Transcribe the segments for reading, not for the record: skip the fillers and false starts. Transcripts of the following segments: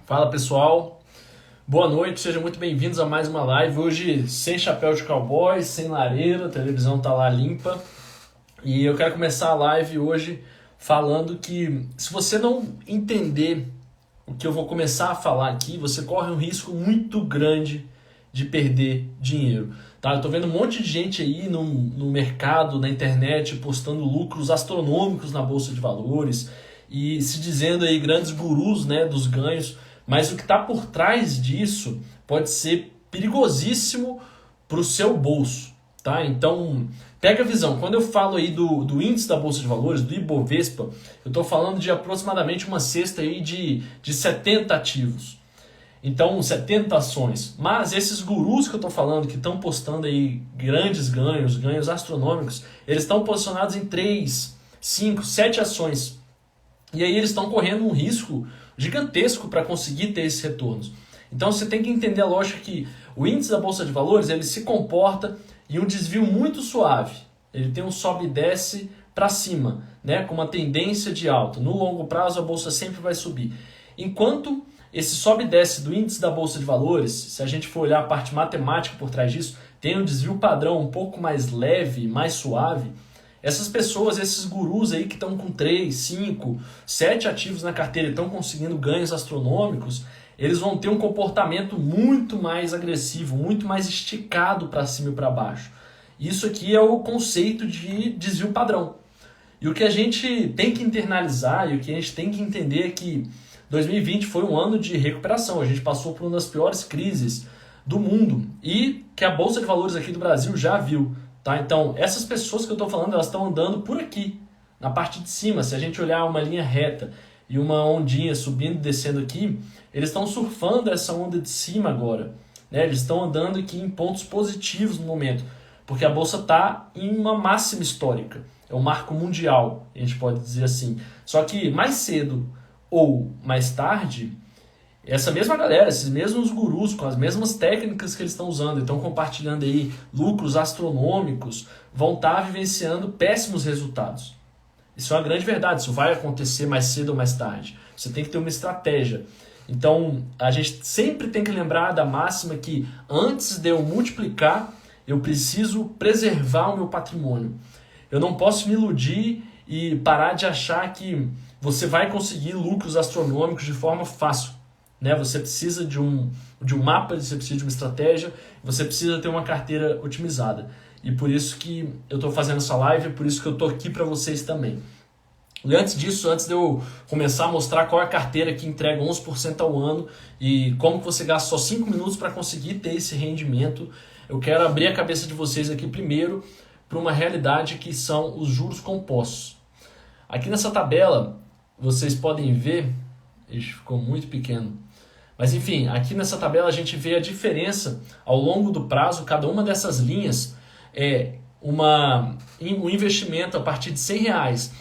Fala pessoal, boa noite, sejam muito bem-vindos a mais uma live. Hoje sem chapéu de cowboy, sem lareira, a televisão tá lá limpa. E eu quero começar a live hoje falando que se você não entender o que eu vou começar a falar aqui, você corre um risco muito grande de perder dinheiro. Tá? Eu tô vendo um monte de gente aí no mercado, na internet, postando lucros astronômicos na Bolsa de Valores e se dizendo aí grandes gurus, né, dos ganhos. Mas o que está por trás disso pode ser perigosíssimo para o seu bolso, tá? Então, pega a visão. Quando eu falo aí do índice da Bolsa de Valores, do Ibovespa, eu estou falando de aproximadamente uma cesta aí de 70 ativos. Então, 70 ações. Mas esses gurus que eu estou falando, que estão postando aí grandes ganhos astronômicos, eles estão posicionados em 3, 5, 7 ações. E aí eles estão correndo um risco gigantesco para conseguir ter esses retornos. Então você tem que entender a lógica que o índice da Bolsa de Valores ele se comporta em um desvio muito suave. Ele tem um sobe e desce para cima, né, com uma tendência de alta. No longo prazo a Bolsa sempre vai subir. Enquanto esse sobe e desce do índice da Bolsa de Valores, se a gente for olhar a parte matemática por trás disso, tem um desvio padrão um pouco mais leve, mais suave. Essas pessoas, esses gurus aí que estão com 3, 5, 7 ativos na carteira e estão conseguindo ganhos astronômicos, eles vão ter um comportamento muito mais agressivo, muito mais esticado para cima e para baixo. Isso aqui é o conceito de desvio padrão. E o que a gente tem que internalizar e o que a gente tem que entender é que 2020 foi um ano de recuperação. A gente passou por uma das piores crises do mundo e que a Bolsa de Valores aqui do Brasil já viu. Tá? Então, essas pessoas que eu estou falando, elas estão andando por aqui, na parte de cima. Se a gente olhar uma linha reta e uma ondinha subindo e descendo aqui, eles estão surfando essa onda de cima agora. Né? Eles estão andando aqui em pontos positivos no momento, porque a Bolsa está em uma máxima histórica. É um marco mundial, a gente pode dizer assim. Só que mais cedo ou mais tarde, essa mesma galera, esses mesmos gurus, com as mesmas técnicas que eles estão usando, estão compartilhando aí lucros astronômicos, vão estar vivenciando péssimos resultados. Isso é uma grande verdade, isso vai acontecer mais cedo ou mais tarde. Você tem que ter uma estratégia. Então, a gente sempre tem que lembrar da máxima que antes de eu multiplicar, eu preciso preservar o meu patrimônio. Eu não posso me iludir e parar de achar que você vai conseguir lucros astronômicos de forma fácil. Né? Você precisa de um mapa, você precisa de uma estratégia, você precisa ter uma carteira otimizada. E por isso que eu estou fazendo essa live, por isso que eu estou aqui para vocês também. E antes disso, antes de eu começar a mostrar qual é a carteira que entrega 11% ao ano e como que você gasta só 5 minutos para conseguir ter esse rendimento, eu quero abrir a cabeça de vocês aqui primeiro para uma realidade que são os juros compostos. Aqui nessa tabela, vocês podem ver, ixi, ficou muito pequeno. Mas enfim, aqui nessa tabela a gente vê a diferença ao longo do prazo. Cada uma dessas linhas é um investimento a partir de R$100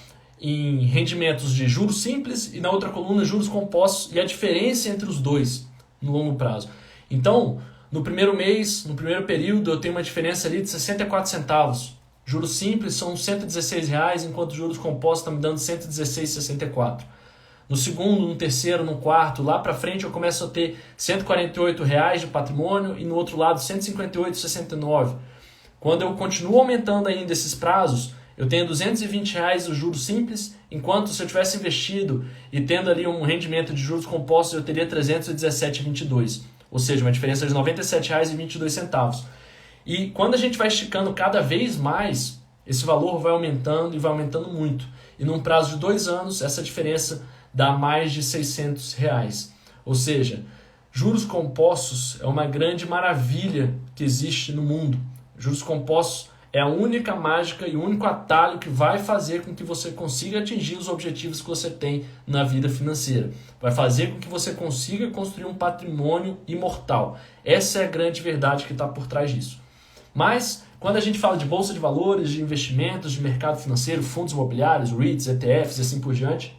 em rendimentos de juros simples e na outra coluna juros compostos e a diferença entre os dois no longo prazo. Então, no primeiro mês, no primeiro período, eu tenho uma diferença ali de 64 centavos. Juros simples são R$116, enquanto juros compostos estão me dando R$116,64. No segundo, no terceiro, no quarto, lá para frente eu começo a ter R$148 de patrimônio e no outro lado R$158,69. Quando eu continuo aumentando ainda esses prazos, eu tenho R$220 os juros simples, enquanto se eu tivesse investido e tendo ali um rendimento de juros compostos, eu teria R$317,22. Ou seja, uma diferença de R$97,22. E quando a gente vai esticando cada vez mais, esse valor vai aumentando e vai aumentando muito. E num prazo de 2 anos, essa diferença dá mais de R$600. Ou seja, juros compostos é uma grande maravilha que existe no mundo. Juros compostos é a única mágica e o único atalho que vai fazer com que você consiga atingir os objetivos que você tem na vida financeira. Vai fazer com que você consiga construir um patrimônio imortal. Essa é a grande verdade que está por trás disso. Mas, quando a gente fala de bolsa de valores, de investimentos, de mercado financeiro, fundos imobiliários, REITs, ETFs e assim por diante,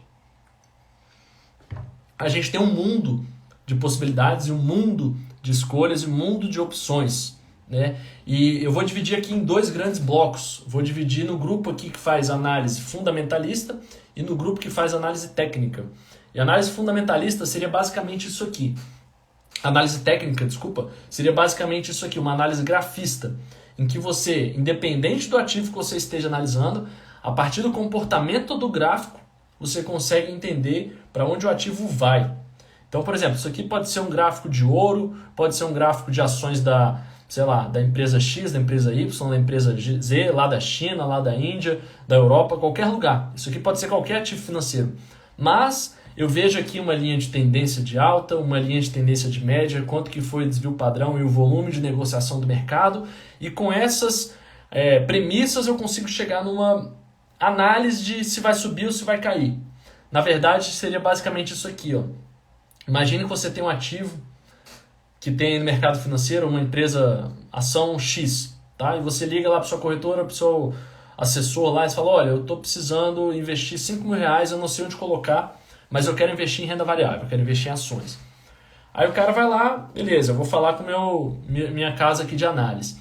a gente tem um mundo de possibilidades e um mundo de escolhas e um mundo de opções. Né? E eu vou dividir aqui em 2 grandes blocos. Vou dividir no grupo aqui que faz análise fundamentalista e no grupo que faz análise técnica. E análise fundamentalista seria basicamente isso aqui. Análise técnica, desculpa, seria basicamente isso aqui, uma análise grafista, em que você, independente do ativo que você esteja analisando, a partir do comportamento do gráfico, você consegue entender para onde o ativo vai. Então, por exemplo, isso aqui pode ser um gráfico de ouro, pode ser um gráfico de ações da, sei lá, da empresa X, da empresa Y, da empresa Z, lá da China, lá da Índia, da Europa, qualquer lugar. Isso aqui pode ser qualquer ativo financeiro. Mas eu vejo aqui uma linha de tendência de alta, uma linha de tendência de média, quanto que foi o desvio padrão e o volume de negociação do mercado. E com essas premissas eu consigo chegar numa análise de se vai subir ou se vai cair. Na verdade, seria basicamente isso aqui, ó. Imagine que você tem um ativo que tem no mercado financeiro uma empresa, ação X, tá? E você liga lá para sua corretora, para o seu assessor lá e fala, olha, eu estou precisando investir R$5.000, eu não sei onde colocar, mas eu quero investir em renda variável, eu quero investir em ações. Aí o cara vai lá, beleza, eu vou falar com minha casa aqui de análise.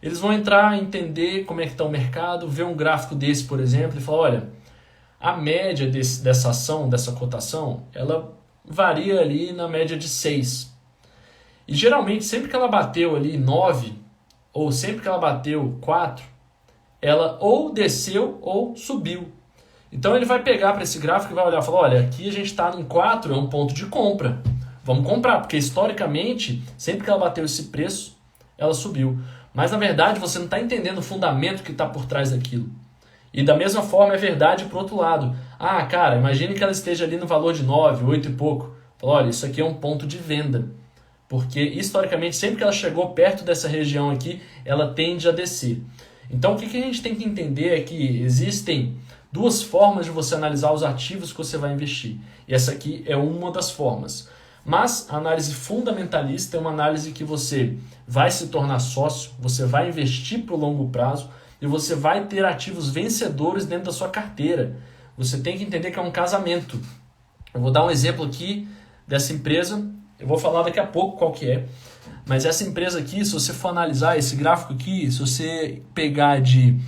Eles vão entrar, entender como é que está o mercado, ver um gráfico desse, por exemplo, e falar, olha, a média dessa ação, dessa cotação, ela varia ali na média de 6. E geralmente, sempre que ela bateu ali 9, ou sempre que ela bateu 4, ela ou desceu ou subiu. Então ele vai pegar para esse gráfico e vai olhar e falar, olha, aqui a gente está em 4, é um ponto de compra. Vamos comprar, porque historicamente, sempre que ela bateu esse preço, ela subiu. Mas na verdade você não está entendendo o fundamento que está por trás daquilo. E da mesma forma é verdade para o outro lado. Ah, cara, imagine que ela esteja ali no valor de 9, 8 e pouco. Fala, olha, isso aqui é um ponto de venda. Porque historicamente, sempre que ela chegou perto dessa região aqui, ela tende a descer. Então o que a gente tem que entender é que existem duas formas de você analisar os ativos que você vai investir. E essa aqui é uma das formas. Mas a análise fundamentalista é uma análise que você vai se tornar sócio, você vai investir para o longo prazo e você vai ter ativos vencedores dentro da sua carteira. Você tem que entender que é um casamento. Eu vou dar um exemplo aqui dessa empresa, eu vou falar daqui a pouco qual que é, mas essa empresa aqui, se você for analisar esse gráfico aqui, se você pegar de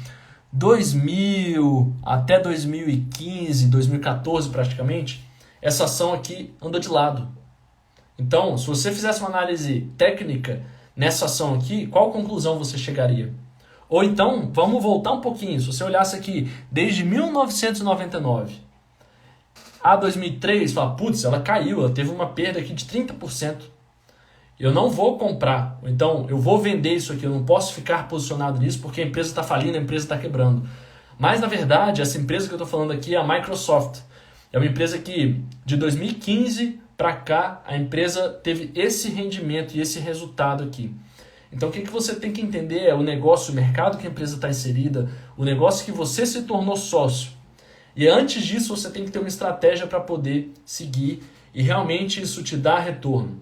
2000 até 2015, 2014 praticamente, essa ação aqui anda de lado. Então, se você fizesse uma análise técnica nessa ação aqui, qual conclusão você chegaria? Ou então, vamos voltar um pouquinho. Se você olhasse aqui, desde 1999 a 2003, fala, putz, ela caiu, ela teve uma perda aqui de 30%. Eu não vou comprar, então eu vou vender isso aqui, eu não posso ficar posicionado nisso porque a empresa está falindo, a empresa está quebrando. Mas, na verdade, essa empresa que eu estou falando aqui é a Microsoft. É uma empresa que, de 2015 para cá, a empresa teve esse rendimento e esse resultado aqui. Então, o que você tem que entender é o negócio, o mercado que a empresa está inserida, o negócio que você se tornou sócio. E antes disso, você tem que ter uma estratégia para poder seguir e realmente isso te dá retorno.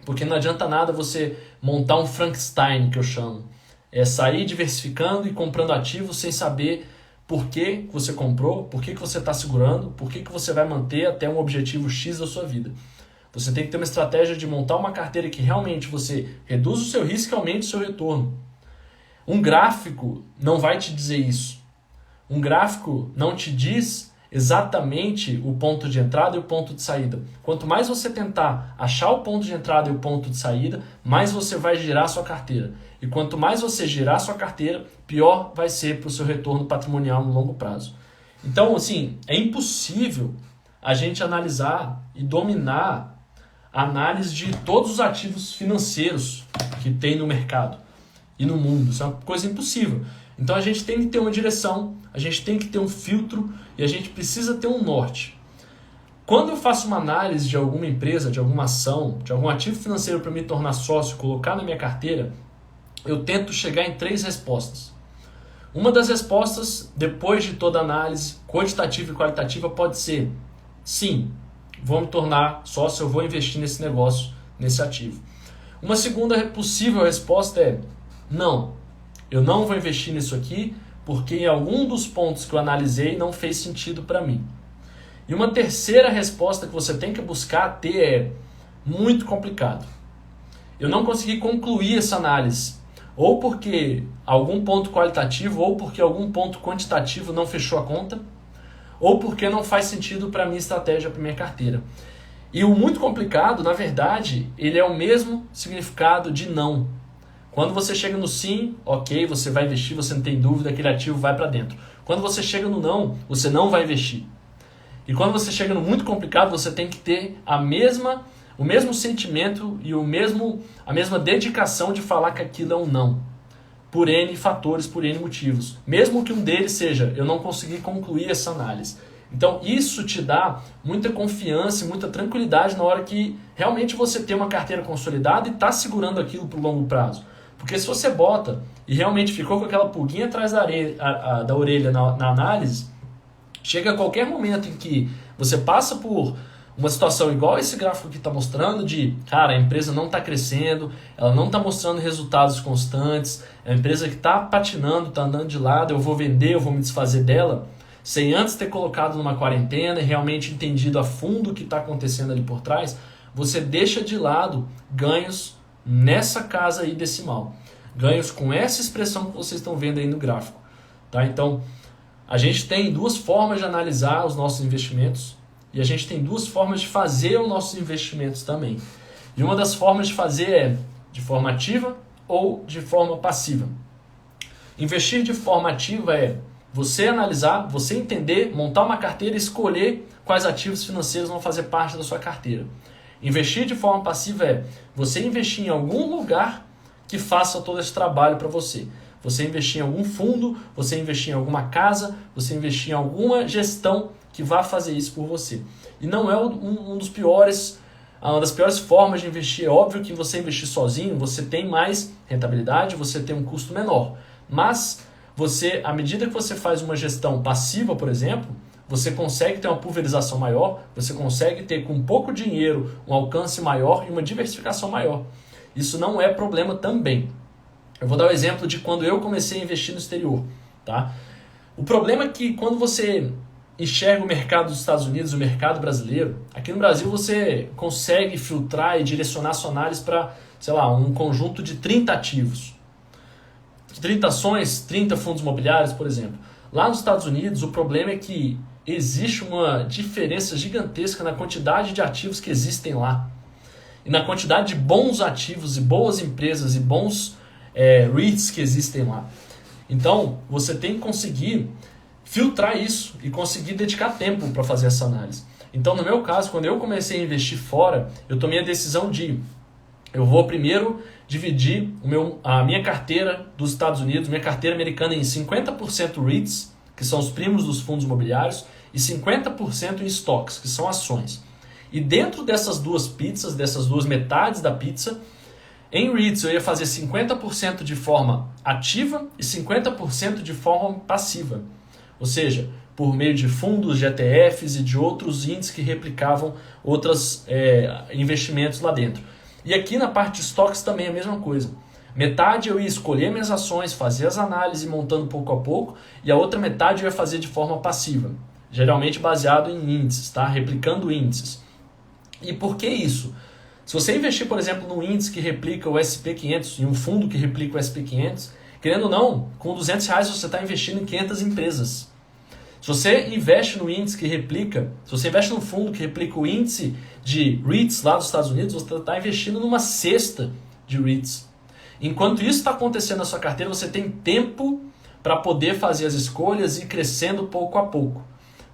Porque não adianta nada você montar um Frankenstein, que eu chamo. É sair diversificando e comprando ativos sem saber por que você comprou, por que você está segurando, por que você vai manter até um objetivo X da sua vida. Você tem que ter uma estratégia de montar uma carteira que realmente você reduz o seu risco e aumente o seu retorno. Um gráfico não vai te dizer isso. Um gráfico não te diz exatamente o ponto de entrada e o ponto de saída. Quanto mais você tentar achar o ponto de entrada e o ponto de saída, mais você vai girar a sua carteira. E quanto mais você girar a sua carteira, pior vai ser para o seu retorno patrimonial no longo prazo. Então, assim, é impossível a gente analisar e dominar a análise de todos os ativos financeiros que tem no mercado e no mundo. Isso é uma coisa impossível. Então a gente tem que ter uma direção, a gente tem que ter um filtro e a gente precisa ter um norte. Quando eu faço uma análise de alguma empresa, de alguma ação, de algum ativo financeiro para me tornar sócio, colocar na minha carteira, eu tento chegar em 3 respostas. Uma das respostas, depois de toda a análise quantitativa e qualitativa, pode ser: sim, vou me tornar sócio, eu vou investir nesse negócio, nesse ativo. Uma segunda possível resposta é: não, eu não vou investir nisso aqui porque em algum dos pontos que eu analisei não fez sentido para mim. E uma terceira resposta que você tem que buscar ter é: muito complicado. Eu não consegui concluir essa análise, ou porque algum ponto qualitativo ou porque algum ponto quantitativo não fechou a conta, ou porque não faz sentido para a minha estratégia, para a minha carteira. E o muito complicado, na verdade, ele é o mesmo significado de não. Quando você chega no sim, ok, você vai investir, você não tem dúvida, aquele ativo vai para dentro. Quando você chega no não, você não vai investir. E quando você chega no muito complicado, você tem que ter o mesmo sentimento e a mesma dedicação de falar que aquilo é um não. Por N fatores, por N motivos. Mesmo que um deles seja, eu não consegui concluir essa análise. Então isso te dá muita confiança e muita tranquilidade na hora que realmente você tem uma carteira consolidada e está segurando aquilo para o longo prazo. Porque se você bota e realmente ficou com aquela pulguinha atrás da orelha na análise, chega a qualquer momento em que você passa por uma situação igual esse gráfico que está mostrando de, cara, a empresa não está crescendo, ela não está mostrando resultados constantes, é uma empresa que está patinando, está andando de lado, eu vou vender, eu vou me desfazer dela, sem antes ter colocado numa quarentena e realmente entendido a fundo o que está acontecendo ali por trás, você deixa de lado ganhos nessa casa aí decimal. Ganhos com essa expressão que vocês estão vendo aí no gráfico. Tá? Então, a gente tem duas formas de analisar os nossos investimentos e a gente tem duas formas de fazer os nossos investimentos também. E uma das formas de fazer é de forma ativa ou de forma passiva. Investir de forma ativa é você analisar, você entender, montar uma carteira e escolher quais ativos financeiros vão fazer parte da sua carteira. Investir de forma passiva é você investir em algum lugar que faça todo esse trabalho para você. Você investir em algum fundo, você investir em alguma casa, você investir em alguma gestão que vá fazer isso por você. E não é uma das piores formas de investir. É óbvio que você investir sozinho, você tem mais rentabilidade, você tem um custo menor. Mas você, à medida que você faz uma gestão passiva, por exemplo, você consegue ter uma pulverização maior, você consegue ter com pouco dinheiro um alcance maior e uma diversificação maior. Isso não é problema também. Eu vou dar o exemplo de quando eu comecei a investir no exterior. Tá? O problema é que quando você enxerga o mercado dos Estados Unidos, o mercado brasileiro, aqui no Brasil você consegue filtrar e direcionar sua análise para, sei lá, um conjunto de 30 ativos. 30 ações, 30 fundos imobiliários, por exemplo. Lá nos Estados Unidos, o problema é que existe uma diferença gigantesca na quantidade de ativos que existem lá. E na quantidade de bons ativos e boas empresas e bons REITs que existem lá. Então, você tem que conseguir filtrar isso e conseguir dedicar tempo para fazer essa análise. Então, no meu caso, quando eu comecei a investir fora, eu tomei a decisão de eu vou primeiro dividir a minha carteira dos Estados Unidos, minha carteira americana em 50% REITs, que são os primos dos fundos imobiliários, e 50% em estoques, que são ações. E dentro dessas duas pizzas, dessas duas metades da pizza, em REITs eu ia fazer 50% de forma ativa e 50% de forma passiva. Ou seja, por meio de fundos, de ETFs e de outros índices que replicavam outros investimentos lá dentro. E aqui na parte de estoques também é a mesma coisa. Metade eu ia escolher minhas ações, fazer as análises montando pouco a pouco, e a outra metade eu ia fazer de forma passiva, geralmente baseado em índices, tá? Replicando índices. E por que isso? Se você investir, por exemplo, num índice que replica o SP500, em um fundo que replica o SP500, querendo ou não, com R$200 você está investindo em 500 empresas. Se você investe no índice que replica, se você investe num fundo que replica o índice de REITs lá dos Estados Unidos, você está investindo numa cesta de REITs. Enquanto isso está acontecendo na sua carteira, você tem tempo para poder fazer as escolhas e ir crescendo pouco a pouco.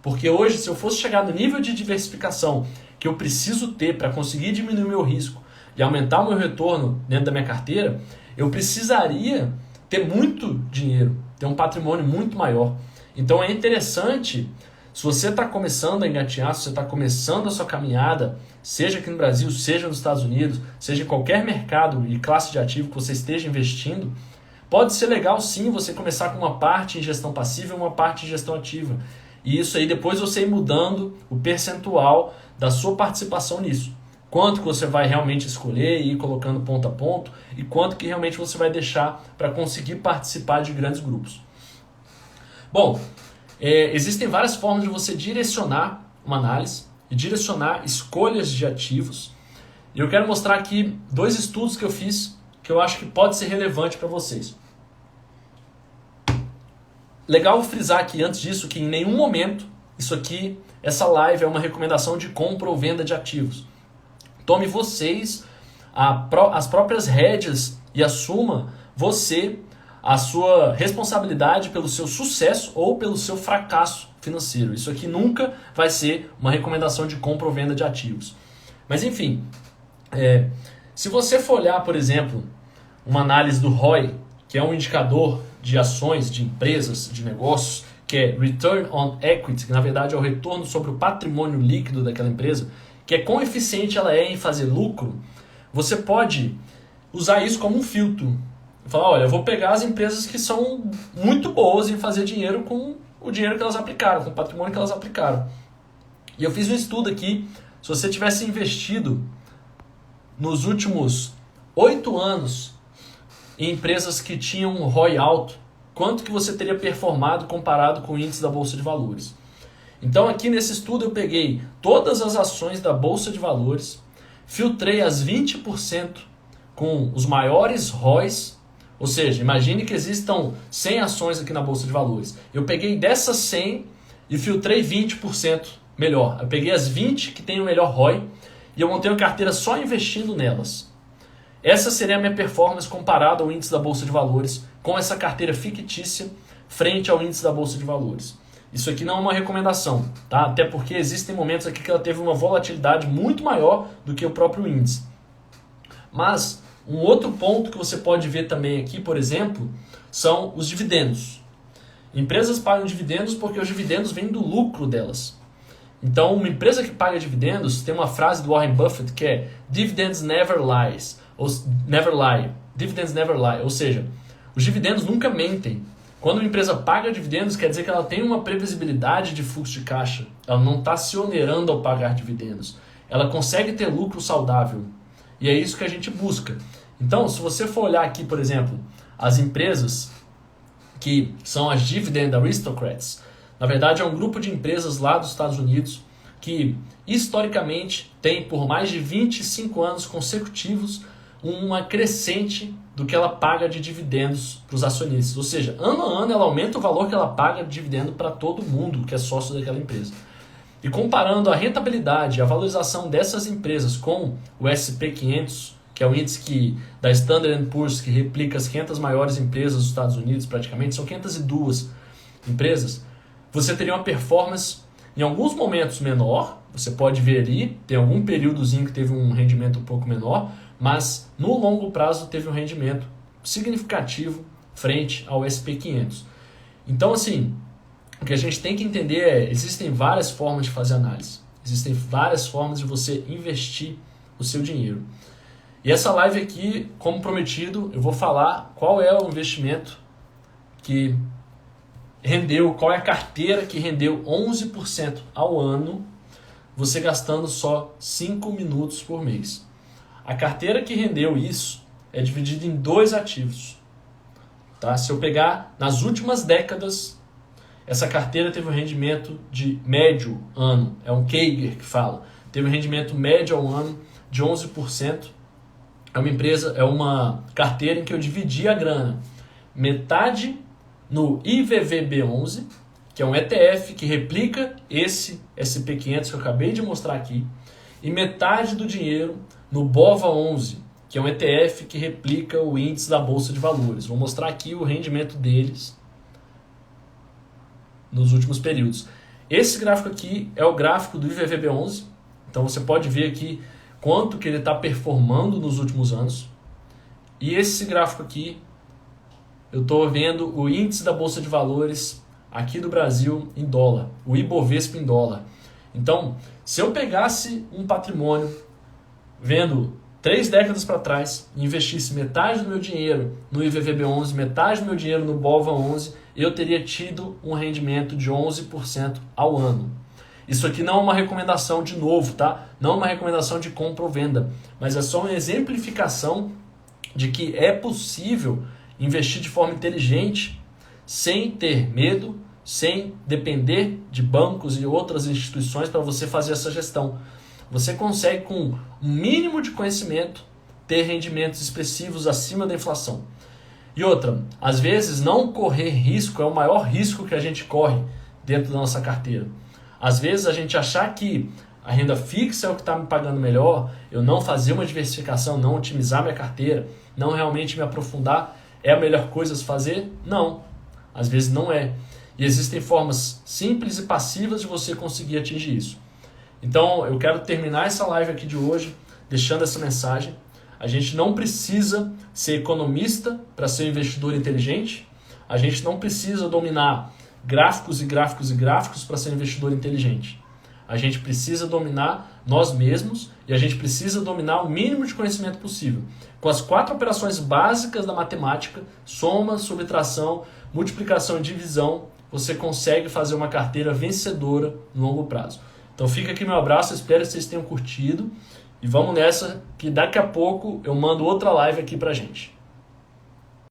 Porque hoje, se eu fosse chegar no nível de diversificação que eu preciso ter para conseguir diminuir o meu risco e aumentar o meu retorno dentro da minha carteira, eu precisaria ter muito dinheiro, ter um patrimônio muito maior. Então é interessante, se você está começando a engatinhar, se você está começando a sua caminhada, seja aqui no Brasil, seja nos Estados Unidos, seja em qualquer mercado e classe de ativo que você esteja investindo, pode ser legal sim você começar com uma parte em gestão passiva e uma parte em gestão ativa. E isso aí depois você ir mudando o percentual da sua participação nisso. Quanto que você vai realmente escolher e ir colocando ponto a ponto e quanto que realmente você vai deixar para conseguir participar de grandes grupos. Bom, existem várias formas de você direcionar uma análise e direcionar escolhas de ativos. E eu quero mostrar aqui 2 estudos que eu fiz que eu acho que pode ser relevante para vocês. Legal frisar aqui antes disso que em nenhum momento Isso aqui, essa live é uma recomendação de compra ou venda de ativos. Tome vocês as próprias rédeas e assuma você a sua responsabilidade pelo seu sucesso ou pelo seu fracasso financeiro. Isso aqui nunca vai ser uma recomendação de compra ou venda de ativos. Mas enfim, se você for olhar, por exemplo, uma análise do ROI, que é um indicador de ações, de empresas, de negócios, que é Return on Equity, que na verdade é o retorno sobre o patrimônio líquido daquela empresa, que é quão eficiente ela é em fazer lucro, você pode usar isso como um filtro. Falar, olha, eu vou pegar as empresas que são muito boas em fazer dinheiro com o dinheiro que elas aplicaram, com o patrimônio que elas aplicaram. E eu fiz um estudo aqui, se você tivesse investido nos últimos 8 anos em empresas que tinham um ROI alto, quanto que você teria performado comparado com o índice da Bolsa de Valores. Então aqui nesse estudo eu peguei todas as ações da Bolsa de Valores, filtrei as 20% com os maiores ROIs, ou seja, imagine que existam 100 ações aqui na Bolsa de Valores. Eu peguei dessas 100 e filtrei 20% melhor. Eu peguei as 20 que têm o melhor ROI e eu montei uma carteira só investindo nelas. Essa seria a minha performance comparada ao índice da Bolsa de Valores com essa carteira fictícia frente ao índice da Bolsa de Valores. Isso aqui não é uma recomendação, tá? Até porque existem momentos aqui que ela teve uma volatilidade muito maior do que o próprio índice. Mas um outro ponto que você pode ver também aqui, por exemplo, são os dividendos. Empresas pagam dividendos porque os dividendos vêm do lucro delas. Então, uma empresa que paga dividendos, tem uma frase do Warren Buffett que é Dividends never lies, ou never lie. Dividends never lie, ou seja, os dividendos nunca mentem. Quando uma empresa paga dividendos, quer dizer que ela tem uma previsibilidade de fluxo de caixa. Ela não está se onerando ao pagar dividendos. Ela consegue ter lucro saudável. E é isso que a gente busca. Então, se você for olhar aqui, por exemplo, as empresas que são as Dividend Aristocrats, na verdade é um grupo de empresas lá dos Estados Unidos que, historicamente, tem por mais de 25 anos consecutivos uma crescente do que ela paga de dividendos para os acionistas. Ou seja, ano a ano ela aumenta o valor que ela paga de dividendo para todo mundo que é sócio daquela empresa. E comparando a rentabilidade, a valorização dessas empresas com o S&P 500, que é o índice da Standard & Poor's, que replica as 500 maiores empresas dos Estados Unidos praticamente, são 502 empresas, você teria uma performance em alguns momentos menor, você pode ver ali, tem algum períodozinho que teve um rendimento um pouco menor, mas no longo prazo teve um rendimento significativo frente ao S&P 500. Então, assim, o que a gente tem que entender é, existem várias formas de fazer análise, existem várias formas de você investir o seu dinheiro. E essa live aqui, como prometido, eu vou falar qual é o investimento que rendeu, qual é a carteira que rendeu 11% ao ano, você gastando só 5 minutos por mês. A carteira que rendeu isso é dividida em 2 ativos. Tá? Se eu pegar nas últimas décadas, essa carteira teve um rendimento de médio ano, é um CAGR que fala, teve um rendimento médio ao ano de 11%. É uma carteira em que eu dividi a grana, metade no IVVB11, que é um ETF que replica esse S&P 500 que eu acabei de mostrar aqui, e metade do dinheiro no BOVA11, que é um ETF que replica o índice da Bolsa de Valores. Vou mostrar aqui o rendimento deles nos últimos períodos. Esse gráfico aqui é o gráfico do IVVB11, então você pode ver aqui quanto que ele está performando nos últimos anos. E esse gráfico aqui, eu estou vendo o índice da Bolsa de Valores aqui do Brasil em dólar, o Ibovespa em dólar. Então, se eu pegasse um patrimônio, vendo 3 décadas para trás, e investisse metade do meu dinheiro no IVVB11, metade do meu dinheiro no BOVA11, eu teria tido um rendimento de 11% ao ano. Isso aqui não é uma recomendação de novo, tá? Não é uma recomendação de compra ou venda, mas é só uma exemplificação de que é possível investir de forma inteligente, sem ter medo, sem depender de bancos e outras instituições para você fazer essa gestão. Você consegue, com um mínimo de conhecimento, ter rendimentos expressivos acima da inflação. E outra, às vezes não correr risco é o maior risco que a gente corre dentro da nossa carteira. Às vezes a gente achar que a renda fixa é o que está me pagando melhor, eu não fazer uma diversificação, não otimizar minha carteira, não realmente me aprofundar, é a melhor coisa a se fazer? Não, às vezes não é. E existem formas simples e passivas de você conseguir atingir isso. Então eu quero terminar essa live aqui de hoje deixando essa mensagem. A gente não precisa ser economista para ser investidor inteligente. A gente não precisa dominar gráficos e gráficos e gráficos para ser investidor inteligente. A gente precisa dominar nós mesmos e a gente precisa dominar o mínimo de conhecimento possível. Com as 4 operações básicas da matemática, soma, subtração, multiplicação e divisão, você consegue fazer uma carteira vencedora no longo prazo. Então fica aqui meu abraço, espero que vocês tenham curtido e vamos nessa que daqui a pouco eu mando outra live aqui pra gente.